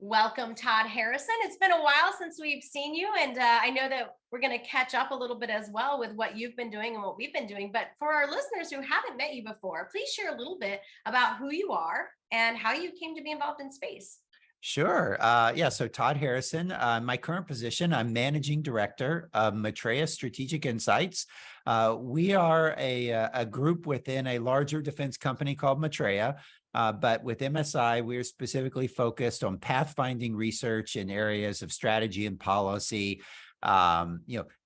Welcome, Todd Harrison. It's been a while since we've seen you, and I know that we're going to catch up a little bit as well with what you've been doing and what we've been doing. But for our listeners who haven't met you before, please share a little bit about who you are and how you came to be involved in space. Sure. Yeah. So Todd Harrison, my current position, I'm managing director of Metrea Strategic Insights. We are a group within a larger defense company called Metrea. But with MSI, we're specifically focused on pathfinding research in areas of strategy and policy,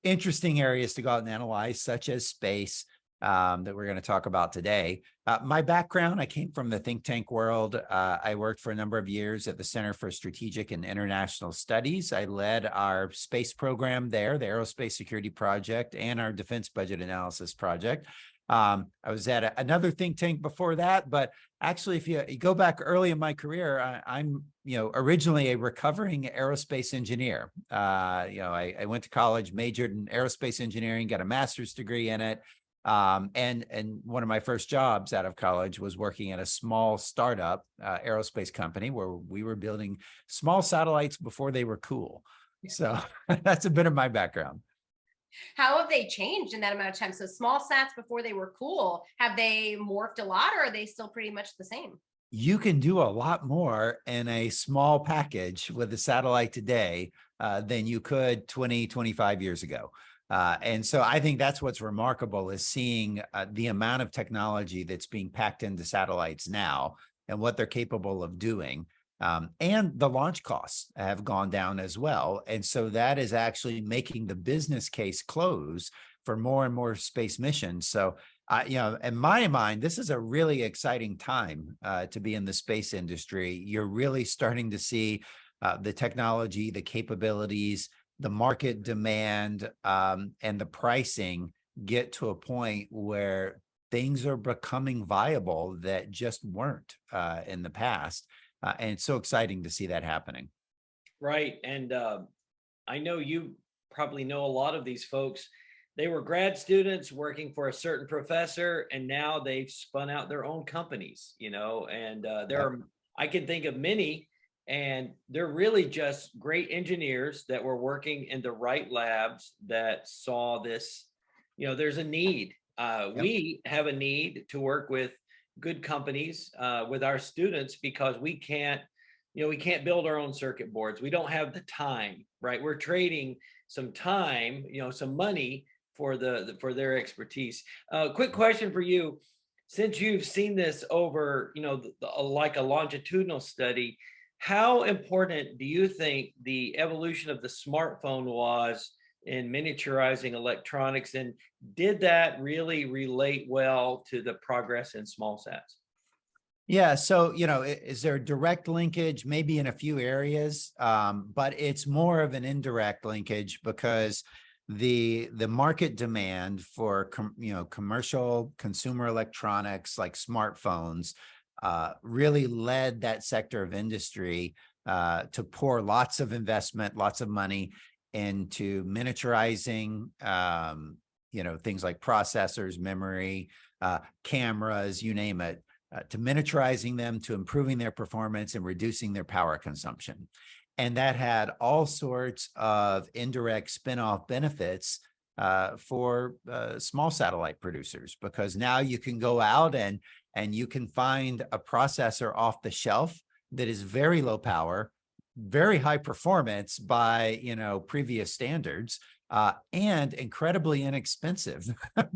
interesting areas to go out and analyze, such as space, that we're going to talk about today. My background, I came from the think tank world. I worked for a number of years at the Center for Strategic and International Studies. I led our space program there, the Aerospace Security Project, and our Defense Budget Analysis Project. I was at another think tank before that, but actually, if you go back early in my career, I'm originally a recovering aerospace engineer. I went to college, majored in aerospace engineering, got a master's degree in it. And one of my first jobs out of college was working at a small startup aerospace company where we were building small satellites before they were cool. So that's a bit of my background. How have they changed in that amount of time? So small sats before they were cool, have they morphed a lot, or are they still pretty much the same? You can do a lot more in a small package with a satellite today than you could 20, 25 years ago. And so I think that's what's remarkable is seeing the amount of technology that's being packed into satellites now and what they're capable of doing. And the launch costs have gone down as well. And so that is actually making the business case close for more and more space missions. So, in my mind, this is a really exciting time to be in the space industry. You're really starting to see the technology, the capabilities, the market demand, and the pricing get to a point where things are becoming viable that just weren't in the past. And it's so exciting to see that happening. Right. And I know you probably know a lot of these folks. They were grad students working for a certain professor, and now they've spun out their own companies, and I can think of many, and they're really just great engineers that were working in the right labs that saw this, there's a need. We have a need to work with good companies with our students because we can't build our own circuit boards. We don't have the time, right? We're trading some time, some money for their expertise. Quick question for you. Since you've seen this over, like a longitudinal study, how important do you think the evolution of the smartphone was in miniaturizing electronics, and did that really relate well to the progress in small sats? Yeah. So, is there a direct linkage? Maybe in a few areas, but it's more of an indirect linkage because the market demand for commercial consumer electronics like smartphones really led that sector of industry to pour lots of investment, lots of money into miniaturizing, things like processors, memory, cameras, you name it, to miniaturizing them, to improving their performance and reducing their power consumption. And that had all sorts of indirect spin-off benefits for small satellite producers, because now you can go out and you can find a processor off the shelf that is very low power, very high performance by previous standards, and incredibly inexpensive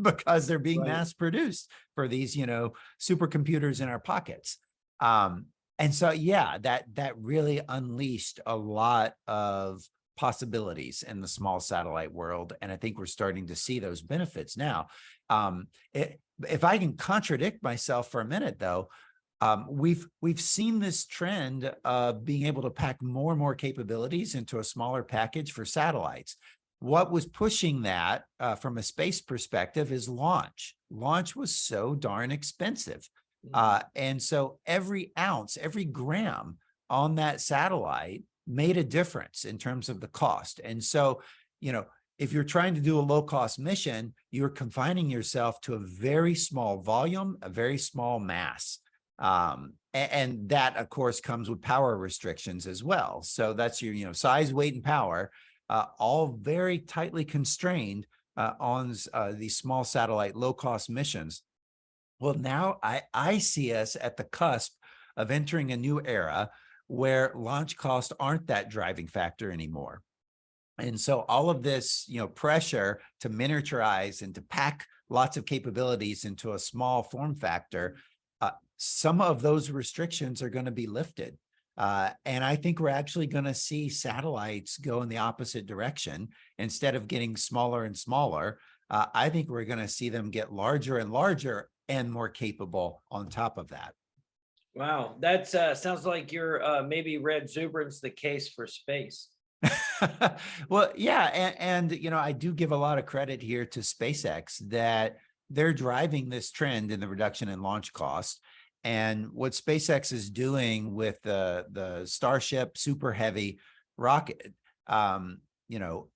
because they're being mass produced for these supercomputers in our pockets. And so, yeah, that really unleashed a lot of possibilities in the small satellite world. And I think we're starting to see those benefits now. If I can contradict myself for a minute, though, we've seen this trend of being able to pack more and more capabilities into a smaller package for satellites. What was pushing that from a space perspective is launch. Launch was so darn expensive. And so every ounce, every gram on that satellite made a difference in terms of the cost. And so, if you're trying to do a low cost mission, you're confining yourself to a very small volume, a very small mass. And that, of course, comes with power restrictions as well. So that's your, size, weight, and power, all very tightly constrained on these small satellite, low-cost missions. Well, now I see us at the cusp of entering a new era where launch costs aren't that driving factor anymore. And so all of this, pressure to miniaturize and to pack lots of capabilities into a small form factor, some of those restrictions are going to be lifted. And I think we're actually going to see satellites go in the opposite direction. Instead of getting smaller and smaller, I think we're going to see them get larger and larger and more capable on top of that. Wow, that sounds like you're maybe read Zubrin's The Case for Space. Well, yeah, and I do give a lot of credit here to SpaceX that they're driving this trend in the reduction in launch cost. And what SpaceX is doing with the Starship Super Heavy rocket,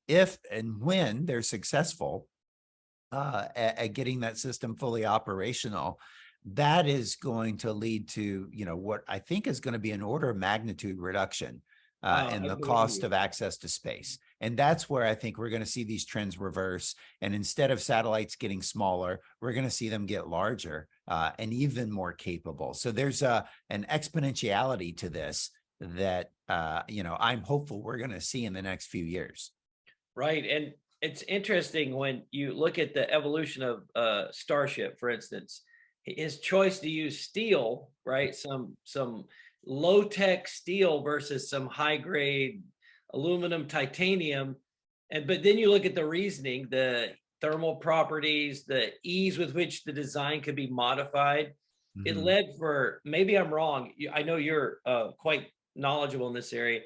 if and when they're successful at getting that system fully operational, that is going to lead to, what I think is going to be an order of magnitude reduction in the cost of access to space. And that's where I think we're going to see these trends reverse. And instead of satellites getting smaller, we're going to see them get larger and even more capable. So there's an exponentiality to this that, I'm hopeful we're going to see in the next few years. Right. And it's interesting when you look at the evolution of Starship, for instance, his choice to use steel, right? Some low-tech steel versus some high-grade aluminum, titanium. But then you look at the reasoning, the thermal properties, the ease with which the design could be modified. It led for, maybe I'm wrong, I know you're quite knowledgeable in this area,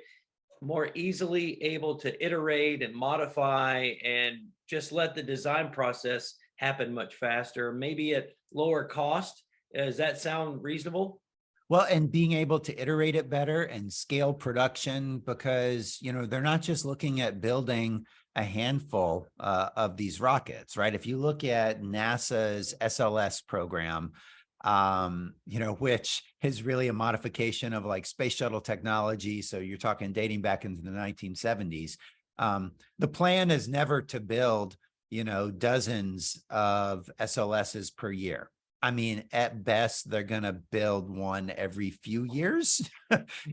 more easily able to iterate and modify and just let the design process happen much faster, maybe at lower cost. Does that sound reasonable? Well, and being able to iterate it better and scale production, because, they're not just looking at building a handful of these rockets, right? If you look at NASA's SLS program, which is really a modification of like space shuttle technology. So you're talking dating back into the 1970s. The plan is never to build, dozens of SLSs per year. I mean, at best, they're going to build one every few years.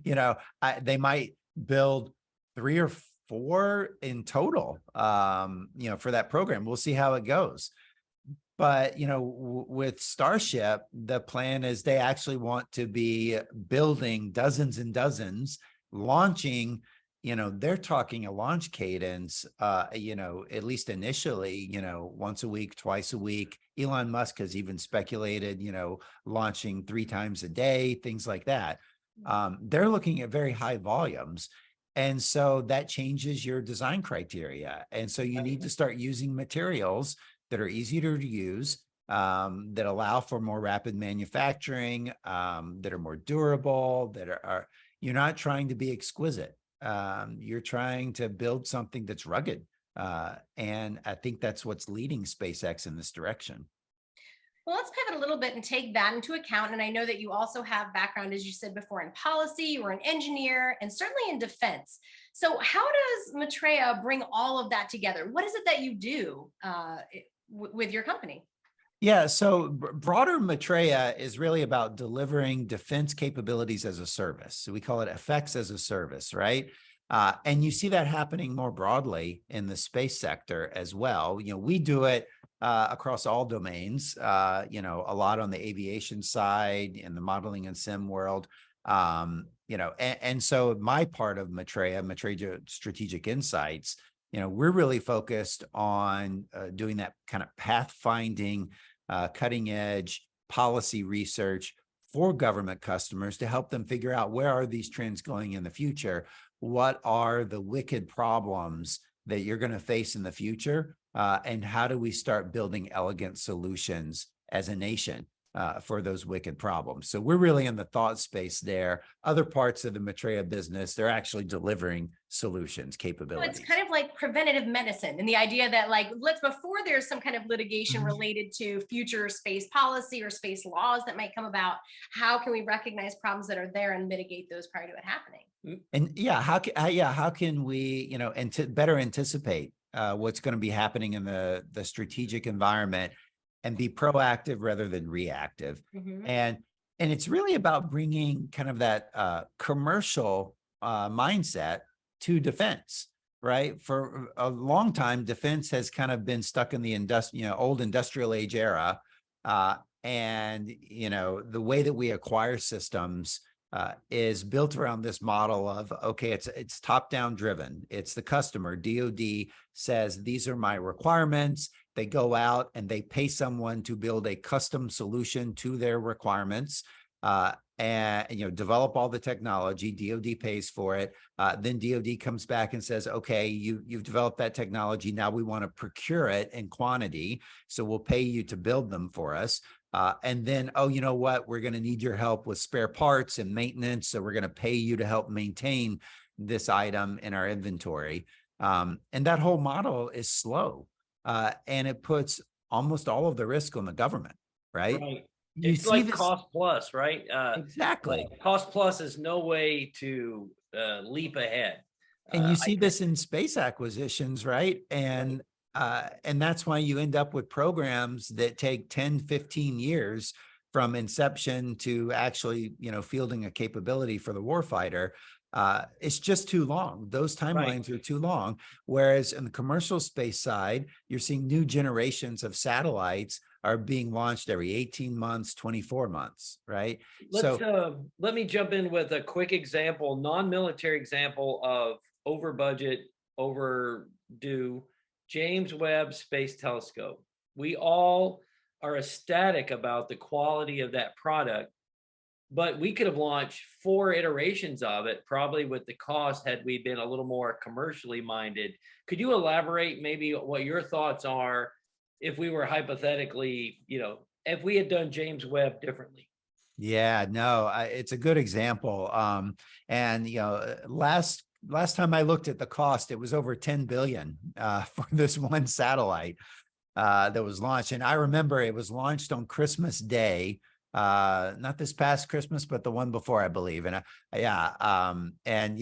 They might build 3 or 4 in total, for that program. We'll see how it goes. But, with Starship, the plan is they actually want to be building dozens and dozens, launching, they're talking a launch cadence, at least initially, once a week, twice a week. Elon Musk has even speculated, launching 3 times a day, things like that. They're looking at very high volumes. And so that changes your design criteria. And so you need to start using materials that are easier to use, that allow for more rapid manufacturing, that are more durable, that are you're not trying to be exquisite. You're trying to build something that's rugged. And I think that's what's leading SpaceX in this direction. Well, let's pivot a little bit and take that into account. And I know that you also have background, as you said before, in policy, you were an engineer, and certainly in defense. So how does Metrea bring all of that together? What is it that you do with your company? Yeah, so broader Metrea is really about delivering defense capabilities as a service. So we call it effects as a service, right? And you see that happening more broadly in the space sector as well. We do it across all domains, a lot on the aviation side, in the modeling and sim world. And so my part of Metrea Strategic Insights, we're really focused on doing that kind of pathfinding, cutting edge policy research for government customers to help them figure out where are these trends going in the future? What are the wicked problems that you're going to face in the future? And how do we start building elegant solutions as a nation? for those wicked problems. So we're really in the thought space there. Other parts of the Metrea business, they're actually delivering solutions, So capabilities. it's kind of like preventative medicine, and the idea that, like, let's, before there's some kind of litigation Mhm. related to future space policy or space laws that might come about, how can we recognize problems that are there and mitigate those prior to it happening? And yeah, how can we, better anticipate what's going to be happening in the strategic environment and be proactive rather than reactive? Mhm. And it's really about bringing kind of that commercial mindset to defense, right? For a long time, defense has kind of been stuck in the old industrial age era, and the way that we acquire systems is built around this model of, okay, it's top down driven. It's the customer. DoD says, these are my requirements. They go out and they pay someone to build a custom solution to their requirements, and develop all the technology. DoD pays for it. Then DoD comes back and says, okay, you've developed that technology. Now we want to procure it in quantity, so we'll pay you to build them for us. And then, oh, you know what? We're going to need your help with spare parts and maintenance. So we're going to pay you to help maintain this item in our inventory. And that whole model is slow. And it puts almost all of the risk on the government, right? Right. You It's see like this cost plus, right? exactly. Like cost plus is no way to leap ahead. And you see I this in space acquisitions, right? And that's why you end up with programs that take 10, 15 years from inception to actually, fielding a capability for the warfighter. It's just too long. Those Right. timelines are too long. Whereas in the commercial space side, you're seeing new generations of satellites are being launched every 18 months, 24 months, right? Let's So let me jump in with a quick example, non-military example of over budget, overdue. James Webb Space Telescope. We all are ecstatic about the quality of that product, but we could have launched 4 iterations of it, probably with the cost, had we been a little more commercially minded. Could you elaborate maybe what your thoughts are if we were hypothetically, if we had done James Webb differently? yeah, no, it's a good example. And last time I looked at the cost, it was over 10 billion for this one satellite that was launched. And I remember it was launched on Christmas Day, not this past Christmas, but the one before, I believe. And I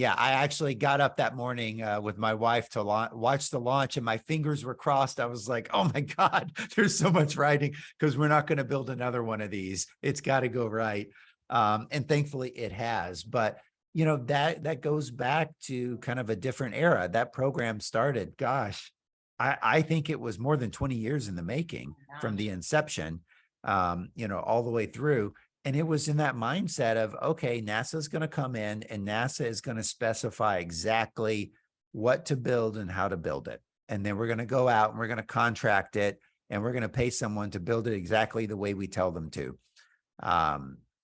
actually got up that morning with my wife to watch the launch, and my fingers were crossed. I was like, oh my God, there's so much writing, because we're not going to build another one of these. It's got to go right. And thankfully it has. But that goes back to kind of a different era. That program started, gosh, I think it was more than 20 years in the making from the inception, all the way through. And it was in that mindset of, okay, NASA's going to come in and NASA is going to specify exactly what to build and how to build it. And then we're going to go out and we're going to contract it, and we're going to pay someone to build it exactly the way we tell them to.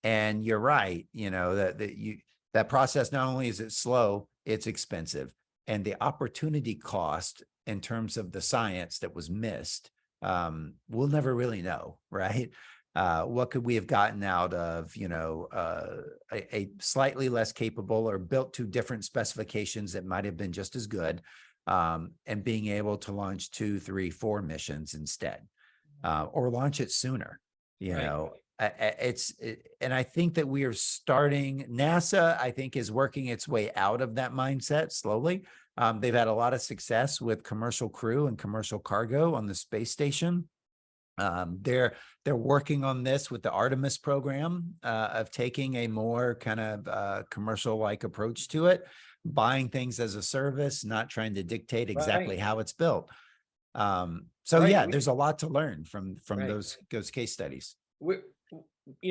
And you're right, that process, not only is it slow, it's expensive. And the opportunity cost in terms of the science that was missed, we'll never really know, right? What could we have gotten out of, a slightly less capable or built to different specifications that might have been just as good, and being able to launch 2, 3, 4 missions instead, or launch it sooner, Right. and I think that we are starting. NASA, I think, is working its way out of that mindset slowly. They've had a lot of success with commercial crew and commercial cargo on the space station. They're working on this with the Artemis program, of taking a more kind of commercial-like approach to it, buying things as a service, not trying to dictate exactly Right. how it's built. So Right. yeah, there's a lot to learn from Right. those case studies. We,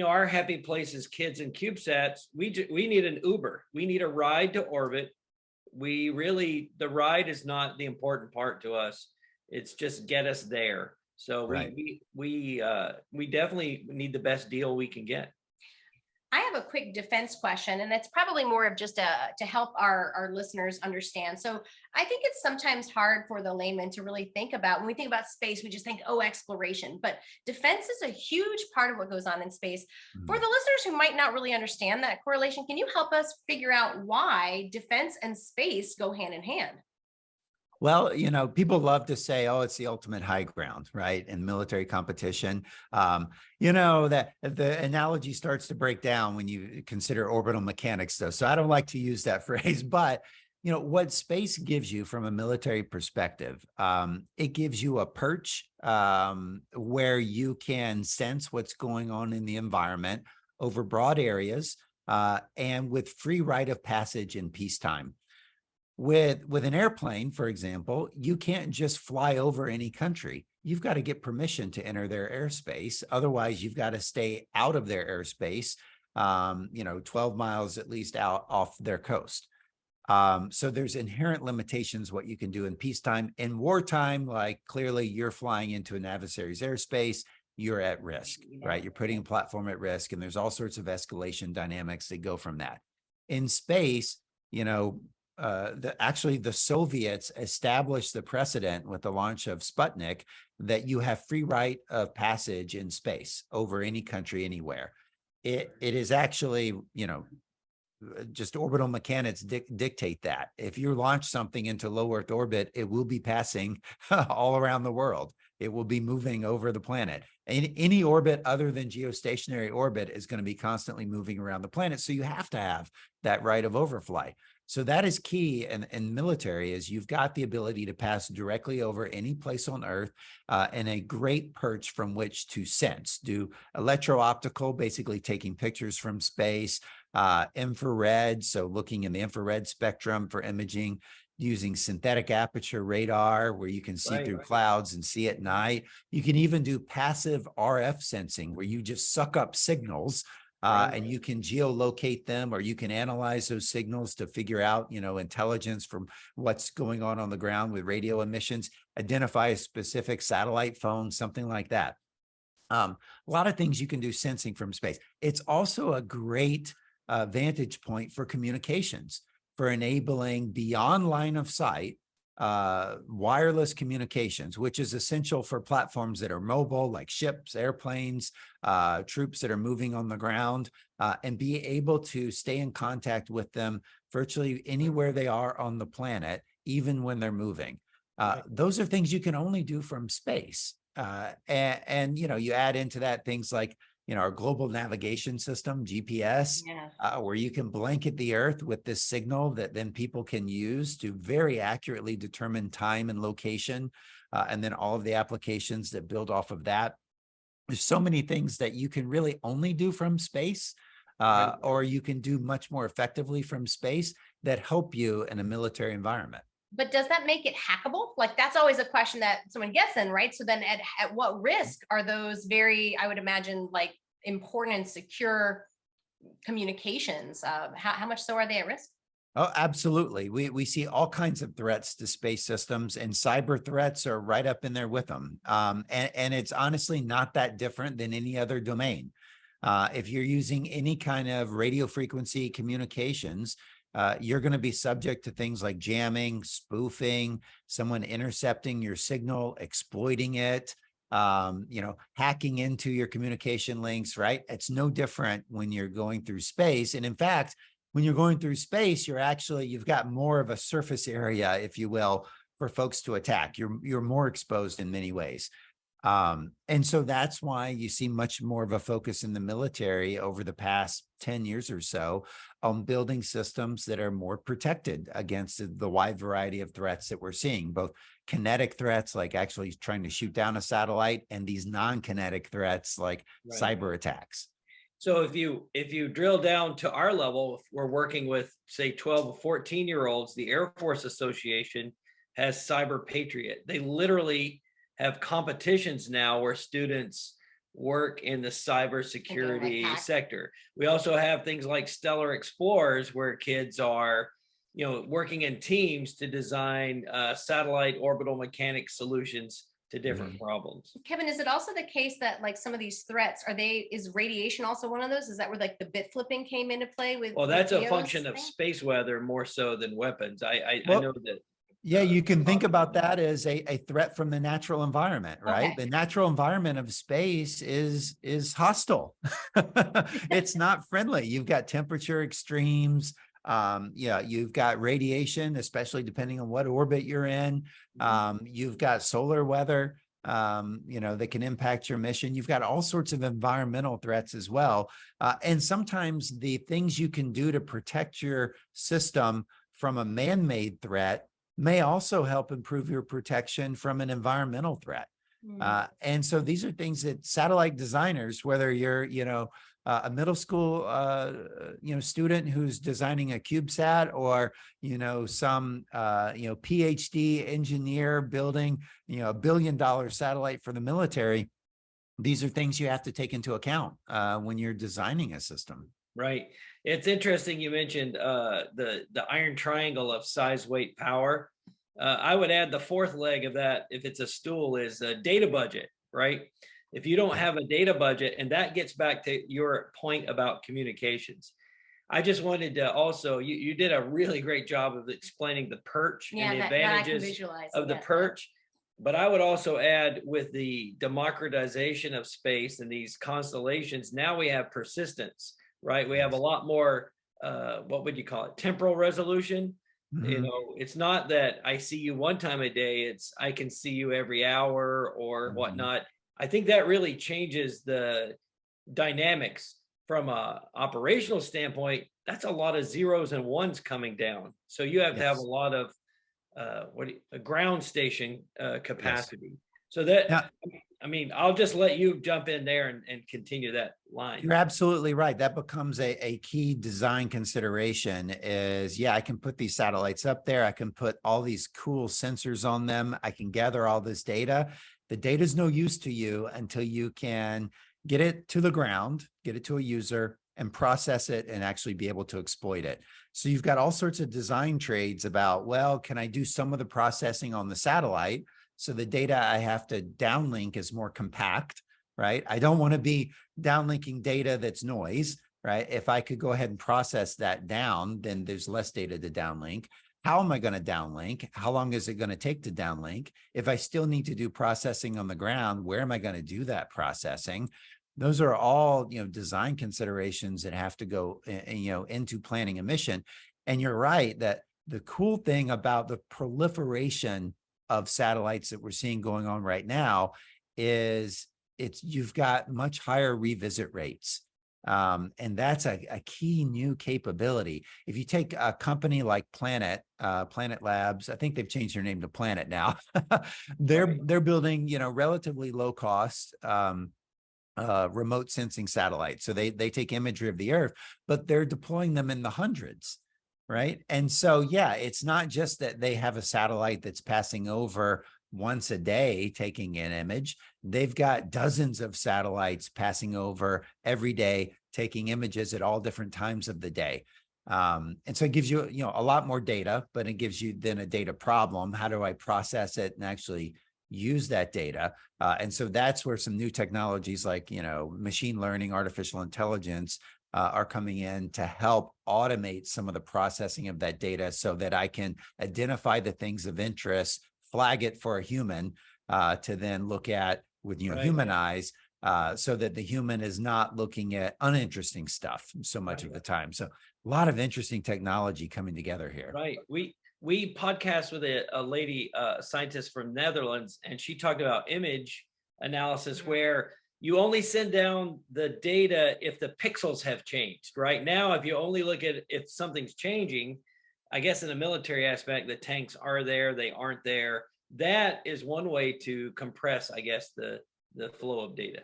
our happy place is kids and CubeSats. We need an Uber. We need a ride to orbit. The ride is not the important part to us. It's just get us there. So Right. we definitely need the best deal we can get. I have a quick defense question, and it's probably more of just to help our listeners understand. So I think it's sometimes hard for the layman to really think about, when we think about space, we just think, oh, exploration. But defense is a huge part of what goes on in space. For Mhm. the listeners who might not really understand that correlation, can you help us figure out why defense and space go hand in hand? Well, people love to say, oh, it's the ultimate high ground, right? In military competition. That the analogy starts to break down when you consider orbital mechanics, though. So I don't like to use that phrase, but what space gives you from a military perspective, it gives you a perch where you can sense what's going on in the environment over broad areas and with free rite of passage in peacetime. With an airplane, for example, you can't just fly over any country. You've got to get permission to enter their airspace. Otherwise, you've got to stay out of their airspace, 12 miles at least out off their coast. So there's inherent limitations what you can do in peacetime. In wartime, like clearly you're flying into an adversary's airspace, you're at risk, right? You're putting a platform at risk, and there's all sorts of escalation dynamics that go from that. In space, actually the Soviets established the precedent with the launch of Sputnik that you have free right of passage in space over any country, anywhere. It is actually, just orbital mechanics dictate that. If you launch something into low Earth orbit, it will be passing all around the world. It will be moving over the planet. Any orbit other than geostationary orbit is going to be constantly moving around the planet. So you have to have that right of overflight. So that is key in military, is you've got the ability to pass directly over any place on Earth and a great perch from which to sense, do electro-optical, basically taking pictures from space, infrared, so looking in the infrared spectrum for imaging, using synthetic aperture radar where you can see through clouds and see at night. You can even do passive RF sensing where you just suck up signals and you can geolocate them, or you can analyze those signals to figure out, intelligence from what's going on the ground with radio emissions, identify a specific satellite phone, something like that. A lot of things you can do sensing from space. It's also a great vantage point for communications, for enabling beyond line of sight wireless communications, which is essential for platforms that are mobile, like ships, airplanes, troops that are moving on the ground, and be able to stay in contact with them virtually anywhere they are on the planet, even when they're moving. Those are things you can only do from space. And you add into that things like our global navigation system, GPS, where you can blanket the Earth with this signal that then people can use to very accurately determine time and location, and then all of the applications that build off of that. There's so many things that you can really only do from space, or you can do much more effectively from space that help you in a military environment. But does that make it hackable? Like, that's always a question that someone gets in, right? So then at what risk are those very, I would imagine, like, important and secure communications? How much so are they at risk? Oh, absolutely. We see all kinds of threats to space systems, and cyber threats are right up in there with them. And it's honestly not that different than any other domain. If you're using any kind of radio frequency communications, you're going to be subject to things like jamming, spoofing, someone intercepting your signal, exploiting it, hacking into your communication links, right? It's no different when you're going through space. And in fact, when you're going through space, you've got more of a surface area, if you will, for folks to attack. You're more exposed in many ways. And so that's why you see much more of a focus in the military over the past 10 years or so on building systems that are more protected against the wide variety of threats that we're seeing, both kinetic threats like actually trying to shoot down a satellite, and these non-kinetic threats like cyber attacks. So if you drill down to our level, if we're working with, say, 12 or 14-year-olds, the Air Force Association has Cyber Patriot. They literally have competitions now where students work in the cybersecurity sector. We also have things like Stellar Explorers, where kids are, working in teams to design satellite orbital mechanics solutions to different problems. Kevin, is it also the case that like some of these threats, is radiation also one of those? Is that where like the bit flipping came into play with? Well, that's a Leo's function of thing? space weather more so than weapons. I Well, know that. Yeah, you can think about that as a threat from the natural environment, right? Okay. The natural environment of space is hostile. It's not friendly. You've got temperature extremes. Yeah, you've got radiation, especially depending on what orbit you're in. You've got solar weather, that can impact your mission. You've got all sorts of environmental threats as well. And sometimes the things you can do to protect your system from a man-made threat may also help improve your protection from an environmental threat. And so these are things that satellite designers, whether you're, a middle school, student who's designing a CubeSat, or, some, PhD engineer building, $1 billion satellite for the military. These are things you have to take into account when you're designing a system. Right. It's interesting you mentioned the iron triangle of size, weight, power. I would add the fourth leg of that, if it's a stool, is a data budget, right? If you don't have a data budget, and that gets back to your point about communications. I just wanted to also, you did a really great job of explaining the perch and the advantages of the perch. But I would also add, with the democratization of space and these constellations, now we have persistence. Right. We have a lot more, what would you call it? Temporal resolution. It's not that I see you one time a day. It's I can see you every hour or whatnot. I think that really changes the dynamics from a operational standpoint. That's a lot of zeros and ones coming down. So you have to have a lot of a ground station capacity. So that, I'll just let you jump in there and continue that line. You're absolutely right. That becomes a key design consideration is, I can put these satellites up there. I can put all these cool sensors on them. I can gather all this data. The data is no use to you until you can get it to the ground, get it to a user, and process it and actually be able to exploit it. So you've got all sorts of design trades about, well, can I do some of the processing on the satellite? So the data I have to downlink is more compact, right? I don't want to be downlinking data that's noise, right? If I could go ahead and process that down, then there's less data to downlink. How am I going to downlink? How long is it going to take to downlink? If I still need to do processing on the ground, where am I going to do that processing? Those are all, design considerations that have to go, into planning a mission. And you're right that the cool thing about the proliferation of satellites that we're seeing going on right now is you've got much higher revisit rates. And that's a key new capability. If you take a company like Planet Labs, I think they've changed their name to Planet now. They're building, relatively low cost remote sensing satellites. So they take imagery of the Earth, but they're deploying them in the hundreds. Right. And so, it's not just that they have a satellite that's passing over once a day, taking an image. They've got dozens of satellites passing over every day, taking images at all different times of the day. And so it gives you, a lot more data, but it gives you then a data problem. How do I process it and actually use that data? And so that's where some new technologies like, machine learning, artificial intelligence, are coming in to help automate some of the processing of that data so that I can identify the things of interest, flag it for a human to then look at with human eyes, so that the human is not looking at uninteresting stuff so much of the time. So a lot of interesting technology coming together here. Right. We podcast with a lady, scientist from Netherlands, and she talked about image analysis where you only send down the data if the pixels have changed. Right now, if you only look at if something's changing, I guess in the military aspect, the tanks are there, they aren't there. That is one way to compress, I guess, the flow of data.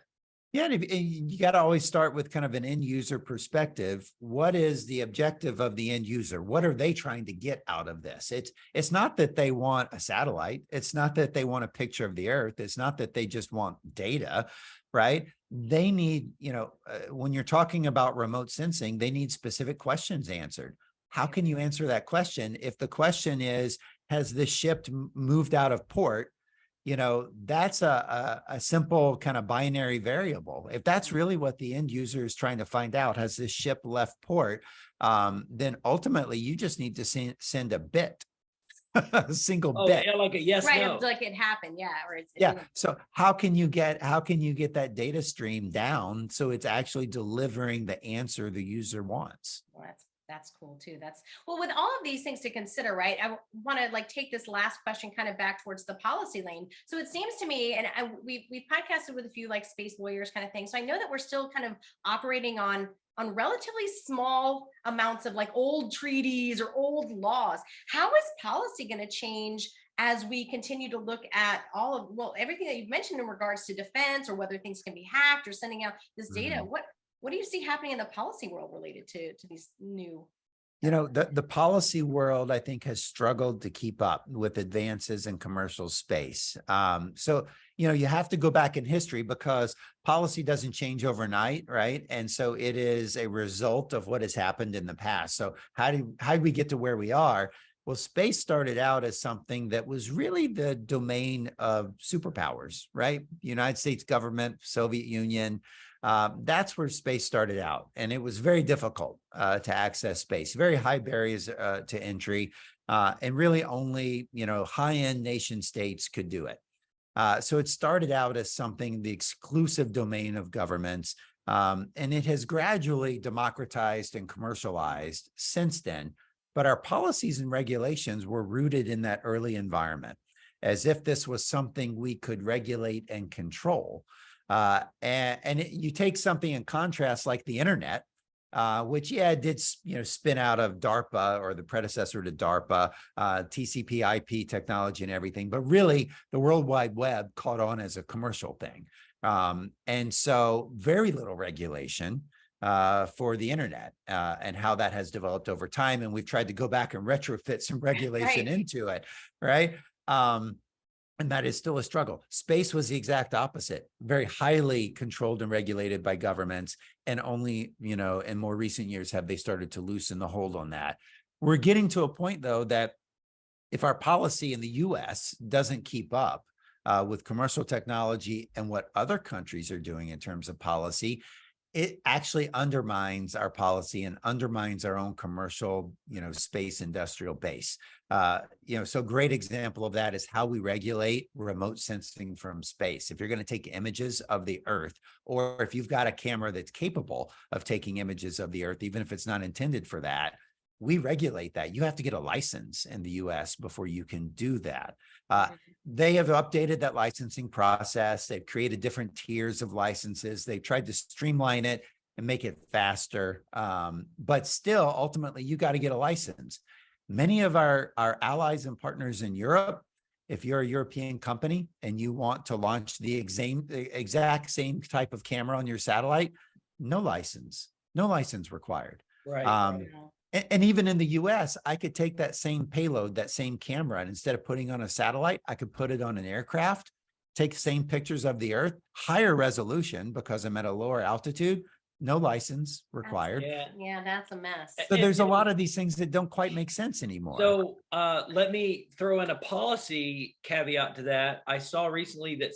Yeah, and you got to always start with kind of an end user perspective. What is the objective of the end user? What are they trying to get out of this? It's not that they want a satellite. It's not that they want a picture of the Earth. It's not that they just want data, right? They need, when you're talking about remote sensing, they need specific questions answered. How can you answer that question? If the question is, has this ship moved out of port? that's a simple kind of binary variable. If that's really what the end user is trying to find out, has this ship left port, then ultimately you just need to send a bit, a single Oh, bit. yeah, like a yes, Right, no. like it happened, yeah, or it's Yeah. So how can you get that data stream down so it's actually delivering the answer the user wants? Well, that's cool too. That's well, with all of these things to consider, right? I want to like take this last question kind of back towards the policy lane. So it seems to me, and we've podcasted with a few like space lawyers kind of thing. So I know that we're still kind of operating on relatively small amounts of like old treaties or old laws. How is policy going to change as we continue to look at all of, well, everything that you've mentioned in regards to defense, or whether things can be hacked or sending out this data? Mhm. What do you see happening in the policy world related to these new? The policy world, I think, has struggled to keep up with advances in commercial space. So, you have to go back in history because policy doesn't change overnight, right? And so it is a result of what has happened in the past. So how did we get to where we are? Well, space started out as something that was really the domain of superpowers, right? United States government, Soviet Union. That's where space started out. And it was very difficult to access space, very high barriers to entry. And really only, high-end nation states could do it. So it started out as something, the exclusive domain of governments. And it has gradually democratized and commercialized since then. But our policies and regulations were rooted in that early environment, as if this was something we could regulate and control. You take something in contrast like the internet, which did spin out of DARPA, or the predecessor to DARPA, TCP/IP technology and everything, but really the World Wide Web caught on as a commercial thing, and so very little regulation for the internet and how that has developed over time, and we've tried to go back and retrofit some regulation into it, right? And that is still a struggle. Space was the exact opposite, very highly controlled and regulated by governments. And only, in more recent years have they started to loosen the hold on that. We're getting to a point, though, that if our policy in the US doesn't keep up with commercial technology and what other countries are doing in terms of policy, it actually undermines our policy and undermines our own commercial, space industrial base. So great example of that is how we regulate remote sensing from space. If you're going to take images of the Earth, or if you've got a camera that's capable of taking images of the Earth, even if it's not intended for that, we regulate that. You have to get a license in the US before you can do that. They have updated that licensing process. They've created different tiers of licenses. They've tried to streamline it and make it faster. But still, ultimately, you got to get a license. Many of our allies and partners in Europe, if you're a European company and you want to launch the exact same type of camera on your satellite, no license required. Right. And even in the US, I could take that same payload, that same camera, and instead of putting on a satellite, I could put it on an aircraft, take the same pictures of the Earth, higher resolution because I'm at a lower altitude, no license required. Yeah, that's a mess. So there's a lot of these things that don't quite make sense anymore. So let me throw in a policy caveat to that. I saw recently that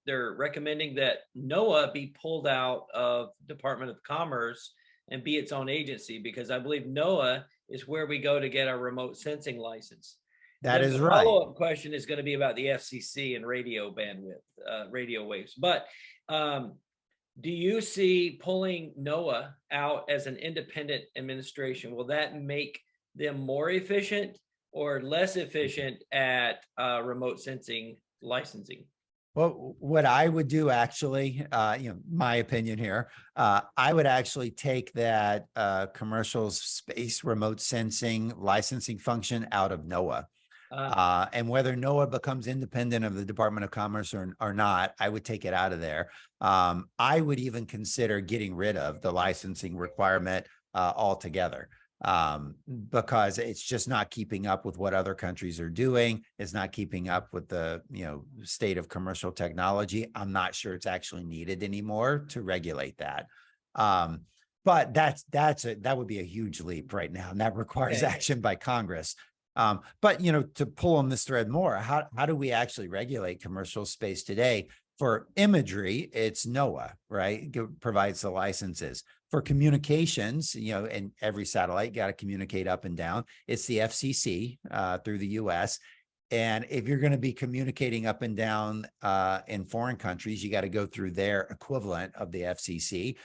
they're recommending that NOAA be pulled out of Department of Commerce and be its own agency, because I believe NOAA is where we go to get our remote sensing license. That is right. The follow-up question is going to be about the FCC and radio bandwidth, radio waves. But do you see pulling NOAA out as an independent administration? Will that make them more efficient or less efficient at remote sensing licensing? Well, what I would do actually, my opinion here, I would actually take that commercial space remote sensing licensing function out of NOAA. And whether NOAA becomes independent of the Department of Commerce or not, I would take it out of there. I would even consider getting rid of the licensing requirement altogether. Because it's just not keeping up with what other countries are doing. It's not keeping up with the state of commercial technology. I'm not sure it's actually needed anymore to regulate that. But that would be a huge leap right now, and that requires action by Congress. But, to pull on this thread more, how do we actually regulate commercial space today? For imagery, it's NOAA, right? Provides the licenses. For communications, and every satellite got to communicate up and down. It's the FCC through the US. And if you're going to be communicating up and down in foreign countries, you got to go through their equivalent of the FCC.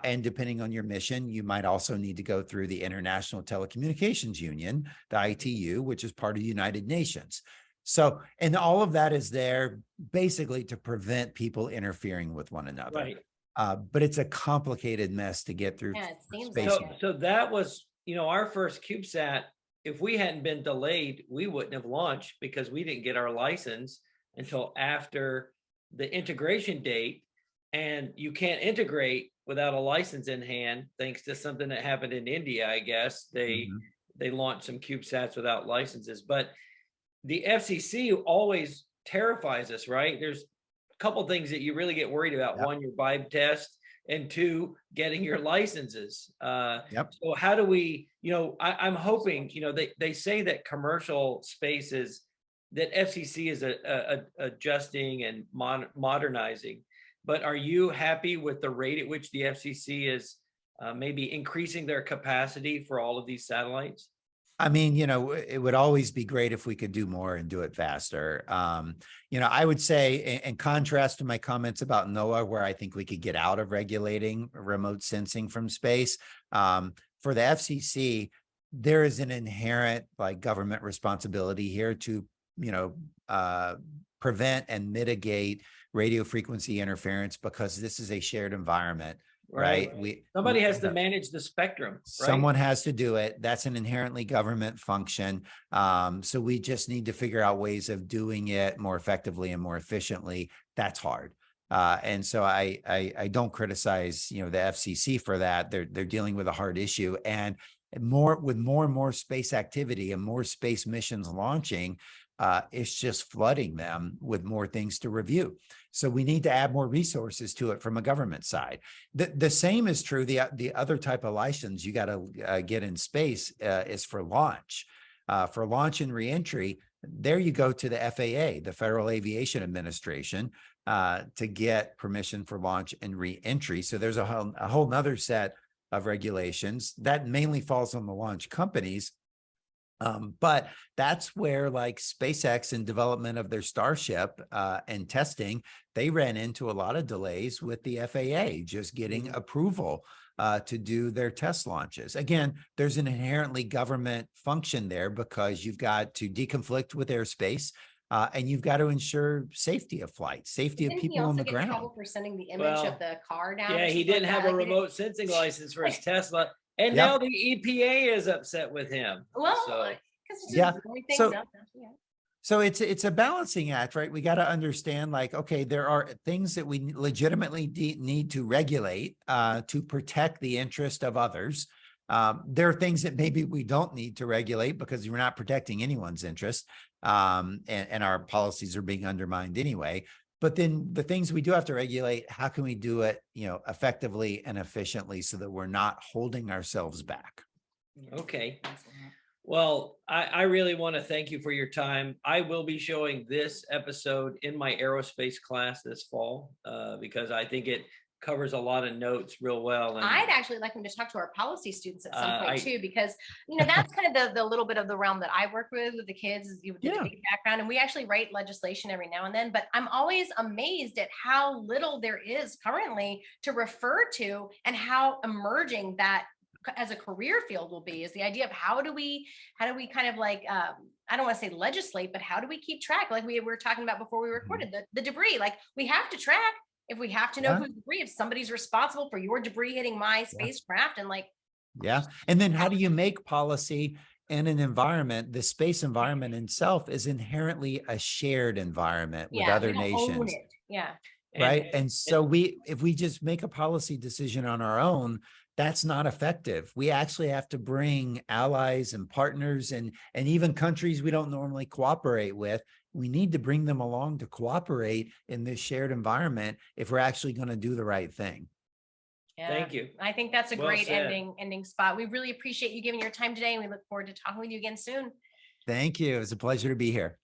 And depending on your mission, you might also need to go through the International Telecommunications Union, the ITU, which is part of the United Nations. So, and all of that is there basically to prevent people interfering with one another. Right. But it's a complicated mess to get through. Yeah, it seems space. like So that was, our first CubeSat. If we hadn't been delayed, we wouldn't have launched because we didn't get our license until after the integration date. And you can't integrate without a license in hand, thanks to something that happened in India, I guess. They launched some CubeSats without licenses. But the FCC always terrifies us, right? There's a couple things that you really get worried about. Yep. One, your vibe test, and two, getting your licenses. So how do we, I'm hoping, they say that commercial spaces, that FCC is adjusting and modernizing, but are you happy with the rate at which the FCC is maybe increasing their capacity for all of these satellites? I mean, it would always be great if we could do more and do it faster. I would say, in contrast to my comments about NOAA, where I think we could get out of regulating remote sensing from space, for the FCC, there is an inherent government responsibility here to, prevent and mitigate radio frequency interference, because this is a shared environment. Right. Somebody has to manage the spectrum. Right? Someone has to do it. That's an inherently government function. So we just need to figure out ways of doing it more effectively and more efficiently. That's hard. And so I don't criticize, the FCC for that. They're dealing with a hard issue, and more and more space activity and more space missions launching. It's just flooding them with more things to review. So we need to add more resources to it from a government side. The same is true. The other type of license you got to get in space is for launch. For launch and reentry, there you go to the FAA, the Federal Aviation Administration, to get permission for launch and reentry. So there's a whole nother set of regulations that mainly falls on the launch companies. But that's where SpaceX and development of their Starship and testing, they ran into a lot of delays with the FAA just getting approval to do their test launches. Again, there's an inherently government function there because you've got to deconflict with airspace and you've got to ensure safety of flight, safety of people on the ground. Trouble for sending the image of the car down. Yeah, he didn't have a remote sensing license for his Tesla. And now the EPA is upset with him. Well, so it's a balancing act, right? We got to understand, okay, there are things that we legitimately need to regulate to protect the interest of others. There are things that maybe we don't need to regulate because we're not protecting anyone's interest, and our policies are being undermined anyway. But then the things we do have to regulate, how can we do it, effectively and efficiently so that we're not holding ourselves back? Okay. Well, I really want to thank you for your time. I will be showing this episode in my aerospace class this fall because I think it covers a lot of notes real well. And I'd actually like him to talk to our policy students at some point too, because that's kind of the little bit of the realm that I work with the kids, the debate background, and we actually write legislation every now and then. But I'm always amazed at how little there is currently to refer to, and how emerging that as a career field will be, is the idea of how do we kind of I don't want to say legislate, but how do we keep track? Like we were talking about before we recorded, the debris, we have to track. If we have to know who's debris, if somebody's responsible for your debris hitting my spacecraft, and and then how do you make policy in an environment? The space environment itself is inherently a shared environment with other nations. Right. And so if we just make a policy decision on our own, that's not effective. We actually have to bring allies and partners and even countries we don't normally cooperate with. We need to bring them along to cooperate in this shared environment if we're actually going to do the right thing. Yeah, thank you. I think that's a great ending spot. We really appreciate you giving your time today, and we look forward to talking with you again soon. Thank you. It was a pleasure to be here.